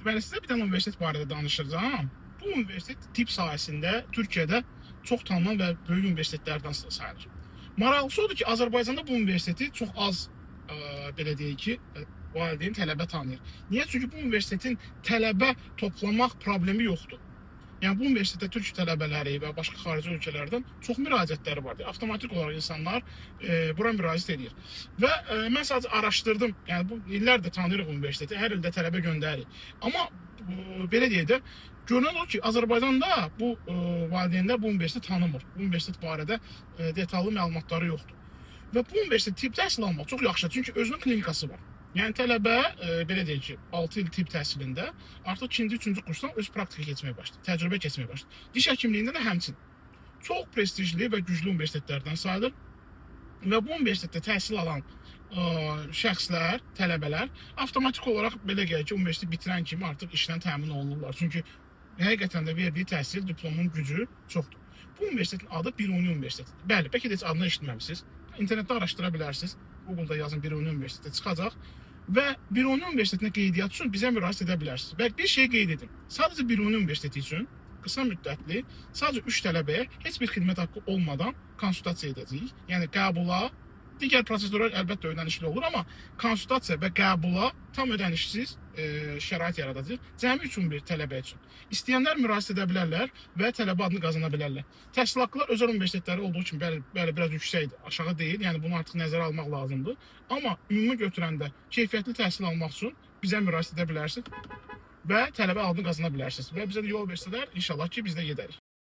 Deməli, sizə bir dənə universitet barədə danışacağam. Bu universitet tibb sahəsində Türkiyədə çox tanınan və böyük universitetlərdən sayılır. Maraqlısı odur ki, Azərbaycanda bu universiteti çox az, belə deyək ki, valideyn tələbə tanıyır. Niyə? Çünki bu universitetin tələbə toplamaq problemi yoxdur. Yəni bu universitetdə türk tələbələri və başqa xarici ölkələrdən çox müraciətləri vardır. Avtomatik olaraq insanlar bura müraciət edir. Və mən sadəcə araşdırdım. Yəni bu illərdir tanıyırıq universiteti, hər ildə tələbə göndəririk. Amma belə deyək də, görünən o ki, Azərbaycanda bu valideynlər bu universiteti tanımır. Bu universitet barədə detallı məlumatları yoxdur. Və bu universitet tibb təhsil almaq çox yaxşıdır, çünki özünün klinikası var. Yəni tələbə, belə deyək ki, 6 il tibb təhsilində artıq 2-ci, 3-cü kursdan öz praktika keçməyə başlayır, təcrübə keçməyə başlayır. Diş həkimliyində də həmçinin. Çox prestijli və güclü universitetlərdən sayılır və bu universitetdə təhsil alan şəxslər, tələbələr avtomatik olaraq belə gəlir ki, universiteti bitirən kimi artıq işdən təmin olunurlar. Çünki həqiqətən də verdiyi təhsil, diplomun gücü çoxdur. Bu universitetin adı Biruni Universitetidir. Bəli, bəlkə də heç adını eşitməmisiniz. İnternetdə araşdıra bilərsiniz. Google'da yazın Biruni Universiteti çıxacaq. Və Biruni Universitetinə qeydiyyat üçün bizə müraciət edə bilərsiniz. Və bir şey qeyd edin. Sadəcə Biruni Universiteti üçün qısa müddətli, sadəcə 3 tələbəyə heç bir xidmət haqqı olmadan konsultasiya edəcəyik. Yəni qəbula, digər prosesorlar əlbəttə ödənişli olur, amma konsultasiya və qəbula tam ödənişsiz şərait yaradacaq. Cəmi 311 tələbə üçün. İstəyənlər müraciət edə bilərlər və tələbə adını qazana bilərlər. Təhsil haqqılar özəl universitetləri olduğu kimi bəli biraz yüksəkdir, aşağı deyil. Yəni bunu artıq nəzərə almaq lazımdır. Amma ümumi götürəndə keyfiyyətli təhsil almaq üçün bizə müraciət edə bilərsiniz və tələbə adını qazana bilərsiniz. Və bizə də yol versələr, inşallah ki, biz də gedərik.